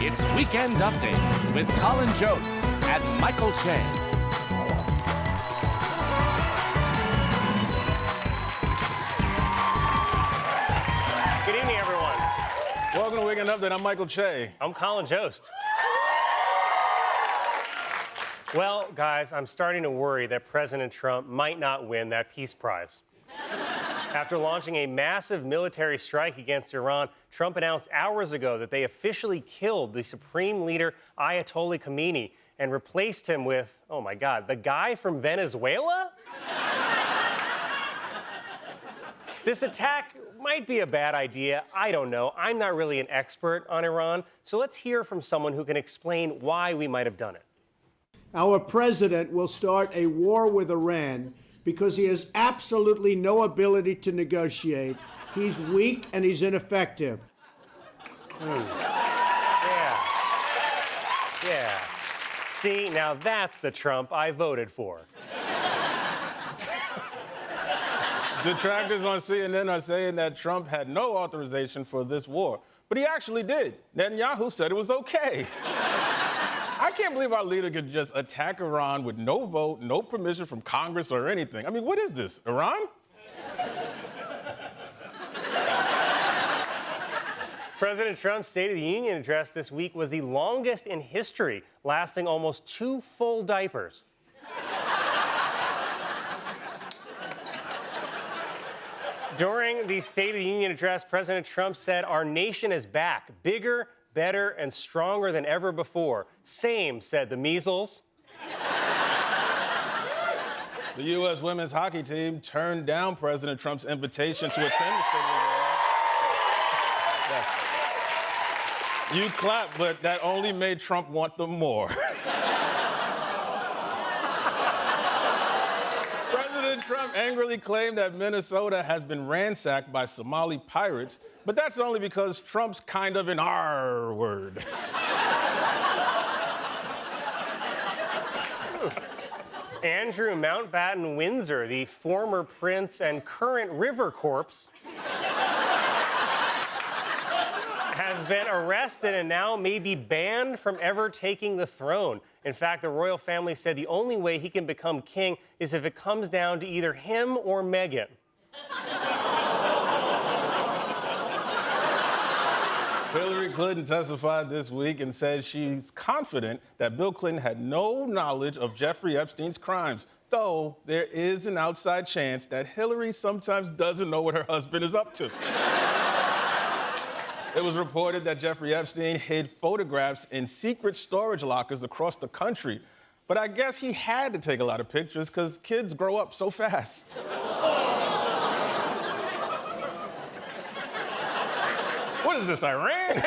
It's Weekend Update with Colin Jost and Michael Che. Good evening, everyone. Welcome to Weekend Update. I'm Michael Che. I'm Colin Jost. Well, guys, I'm starting to worry that President Trump might not win that peace prize. After launching a massive military strike against Iran, Trump announced hours ago that they officially killed the supreme leader, Ayatollah Khamenei, and replaced him with, oh my God, the guy from Venezuela? This attack might be a bad idea. I don't know. I'm not really an expert on Iran, so let's hear from someone who can explain why we might have done it. Our president will start a war with Iran because he has absolutely no ability to negotiate. He's weak and he's ineffective. Yeah. See, now that's the Trump I voted for. Detractors on CNN are saying that Trump had no authorization for this war, but he actually did. Netanyahu said it was okay. I can't believe our leader could just attack Iran with no vote, no permission from Congress or anything. I mean, what is this, Iran? President Trump's State of the Union address this week was the longest in history, lasting almost 2 full diapers. During the State of the Union address, President Trump said, "Our nation is back, bigger, better, and stronger than ever before. Same," said the measles. The U.S. women's hockey team turned down President Trump's invitation to attend the State of the Union. Yes. You clapped, but that only made Trump want them more. President Trump angrily claimed that Minnesota has been ransacked by Somali pirates, but that's only because Trump's kind of an R word. Andrew Mountbatten Windsor, the former prince and current river corpse, has been arrested and now may be banned from ever taking the throne. In fact, the royal family said the only way he can become king is if it comes down to either him or Meghan. Hillary Clinton testified this week and said she's confident that Bill Clinton had no knowledge of Jeffrey Epstein's crimes, though there is an outside chance that Hillary sometimes doesn't know what her husband is up to. It was reported that Jeffrey Epstein hid photographs in secret storage lockers across the country, but I guess he had to take a lot of pictures because kids grow up so fast. What is this, Iran?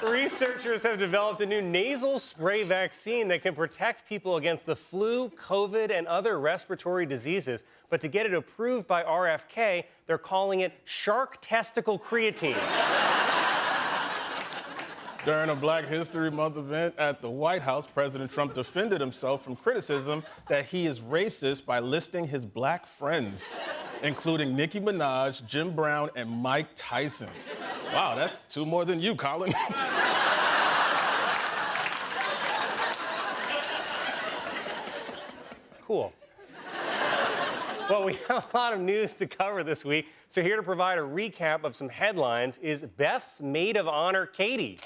Researchers have developed a new nasal spray vaccine that can protect people against the flu, COVID, and other respiratory diseases. But to get it approved by RFK, they're calling it shark testicle creatine. During a Black History Month event at the White House, President Trump defended himself from criticism that he is racist by listing his black friends, including Nicki Minaj, Jim Brown, and Mike Tyson. Wow, that's 2 more than you, Colin. Cool. Well, we have a lot of news to cover this week, so here to provide a recap of some headlines is Beth's maid of honor, Katie.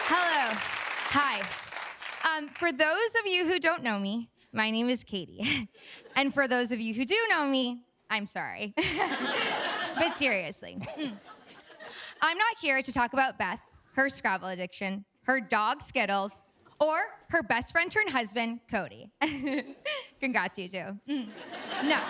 Hello. Hi. For those of you who don't know me, my name is Katie. And for those of you who do know me, I'm sorry. But seriously, I'm not here to talk about Beth, her Scrabble addiction, her dog Skittles, or her best friend turned husband, Cody. Congrats, you two. No,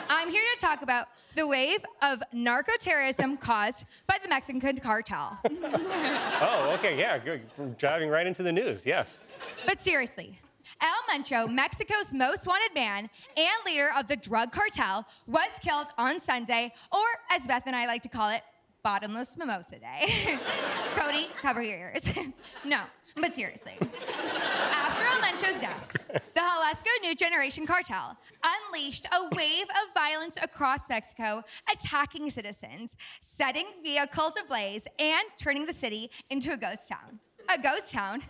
I'm here to talk about the wave of narco-terrorism caused by the Mexican cartel. Oh, okay, yeah, good. Driving right into the news, yes. But seriously, El Mencho, Mexico's most wanted man and leader of the drug cartel, was killed on Sunday, or as Beth and I like to call it, bottomless mimosa day. Cody, cover your ears. No, but seriously. After El Mencho's death, The Jalisco New Generation Cartel unleashed a wave of violence across Mexico, attacking citizens, setting vehicles ablaze, and turning the city into a ghost town. A ghost town?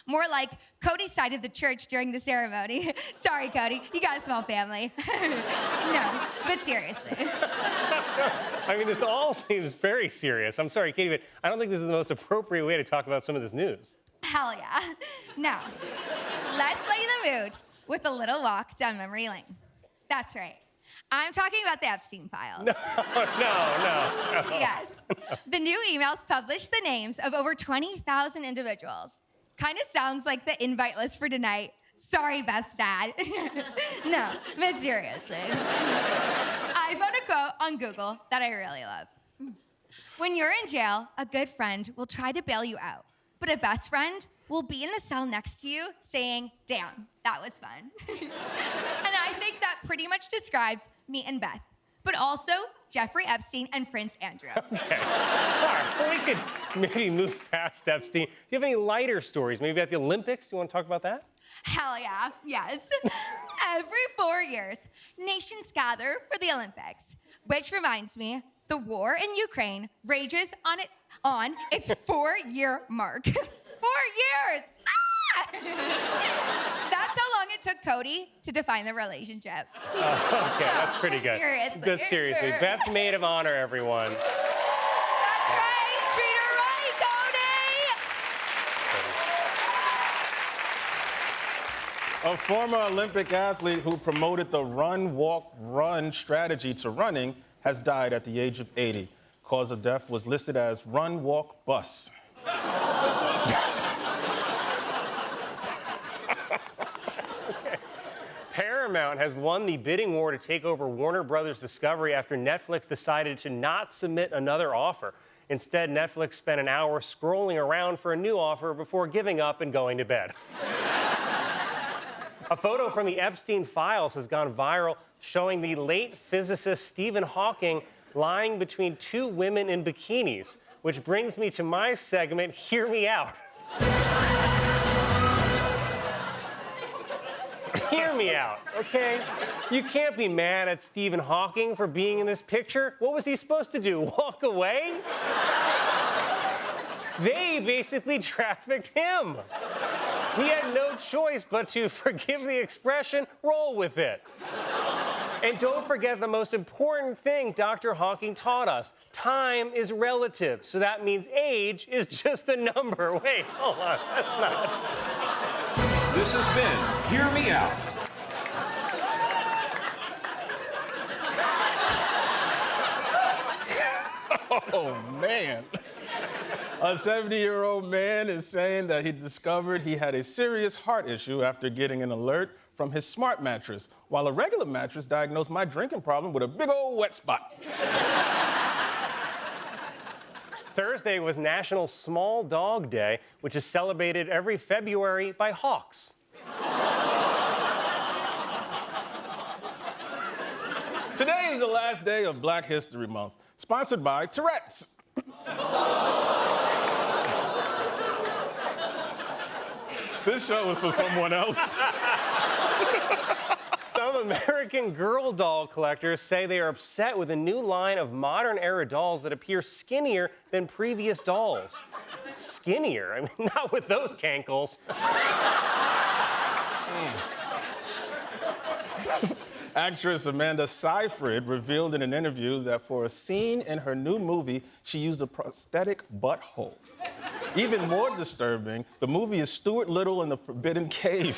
More like Cody's side of the church during the ceremony. Sorry, Cody, you got a small family. No, but seriously. I mean, this all seems very serious. I'm sorry, Katie, but I don't think this is the most appropriate way to talk about some of this news. Hell yeah. Now, let's lighten the mood with a little walk down memory lane. That's right. I'm talking about the Epstein files. No. Yes. The new emails published the names of over 20,000 individuals. Kind of sounds like the invite list for tonight. Sorry, Beth's dad. No, but seriously. I found a quote on Google that I really love. When you're in jail, a good friend will try to bail you out, but a best friend will be in the cell next to you saying, damn, that was fun. And I think that pretty much describes me and Beth, but also Jeffrey Epstein and Prince Andrew. Okay. All right, well, we could maybe move past Epstein. Do you have any lighter stories? Maybe at the Olympics? You want to talk about that? Hell yeah, yes. Every 4 years, nations gather for the Olympics, which reminds me, the war in Ukraine rages on its 4-year mark. 4 years! Ah! That's how long it took Cody to define the relationship. Okay, that's pretty good. Seriously. That's seriously. Beth's maid of honor, everyone. That's right! Treat her right, Cody! A former Olympic athlete who promoted the run, walk, run strategy to running has died at the age of 80. Cause of death was listed as run, walk, bus. Paramount has won the bidding war to take over Warner Brothers Discovery after Netflix decided to not submit another offer. Instead, Netflix spent an hour scrolling around for a new offer before giving up and going to bed. A photo from the Epstein files has gone viral showing the late physicist Stephen Hawking lying between two women in bikinis, which brings me to my segment, Hear Me Out. Hear me out, okay? You can't be mad at Stephen Hawking for being in this picture. What was he supposed to do, walk away? They basically trafficked him. He had no choice but to, forgive the expression, roll with it. And don't forget the most important thing Dr. Hawking taught us. Time is relative, so that means age is just a number. Wait, hold on, that's not. This has been Hear Me Out. Oh, man. A 70-year-old man is saying that he discovered he had a serious heart issue after getting an alert from his smart mattress, while a regular mattress diagnosed my drinking problem with a big old wet spot. Thursday was National Small Dog Day, which is celebrated every February by hawks. Today is the last day of Black History Month, sponsored by Tourette's. This show is for someone else. Some American Girl doll collectors say they are upset with a new line of modern-era dolls that appear skinnier than previous dolls. Skinnier? I mean, not with those cankles. Actress Amanda Seyfried revealed in an interview that for a scene in her new movie, she used a prosthetic butthole. Even more disturbing, the movie is Stuart Little in the Forbidden Cave.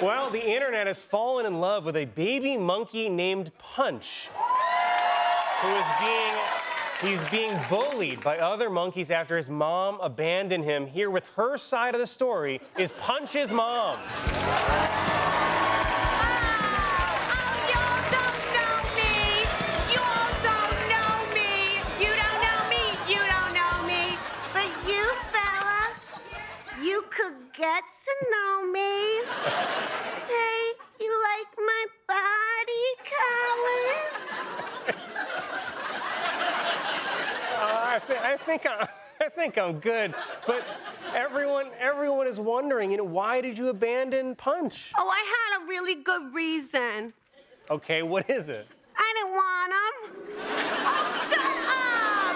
Well, the internet has fallen in love with a baby monkey named Punch, who is being bullied by other monkeys after his mom abandoned him. Here with her side of the story is Punch's mom. Get to know me. Hey, you like my body, Colin? I I think I'm good. But everyone is wondering, why did you abandon Punch? Oh, I had a really good reason. Okay, what is it? I didn't want him. Oh, shut up!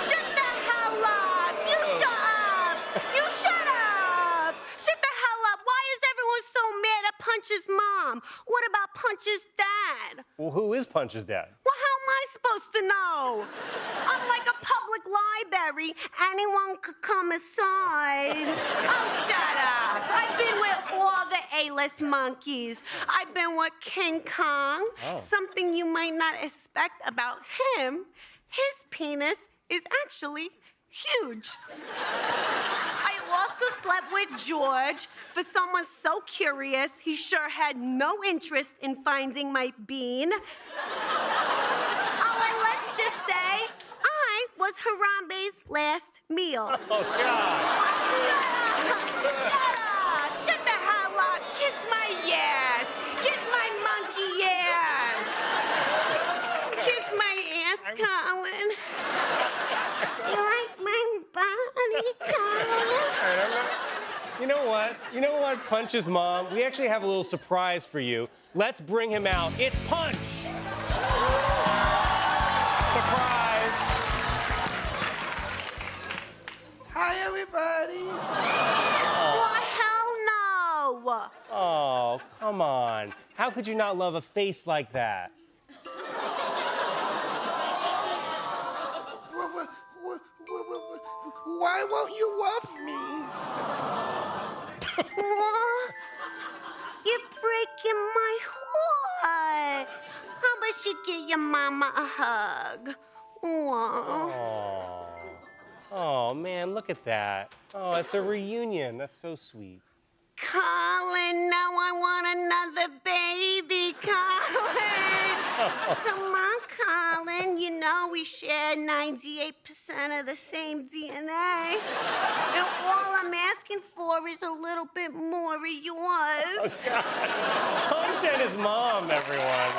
Shut the hell up! You shut up! You shut up! Shut the hell up! Why is everyone so mad at Punch's mom? What about Punch's dad? Well, who is Punch's dad? Well, how am I supposed to know? I'm like a public library. Anyone could come aside. Oh, shut up. I've been with all the A-list monkeys. I've been with King Kong. Oh. Something you might not expect about him. His penis is actually huge. I also slept with George. For someone so curious, he sure had no interest in finding my bean. Oh, and let's just say, I was Harambe's last meal. Oh, God. Shut up! Shut the hell up! Kiss my ass! Kiss my monkey ass! Kiss my ass, Colin. You like my body, Colin? You know what? You know what, Punch's mom? We actually have a little surprise for you. Let's bring him out. It's Punch! Surprise! Hi, everybody. Why, hell no! Oh, come on. How could you not love a face like that? Why won't you love me? What? You're breaking my heart. How about you give your mama a hug? Aw. Oh, man, look at that. Oh, it's a reunion. That's so sweet. Colin, now I want another baby, Colin. Come on, Colin. You know we share 98% of the same DNA. And all I'm asking for is a little bit more of yours. Punch and his mom, everyone.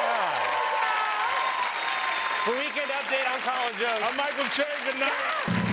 God. For Weekend Update, I'm Colin Jost. I'm Michael Che. Good night.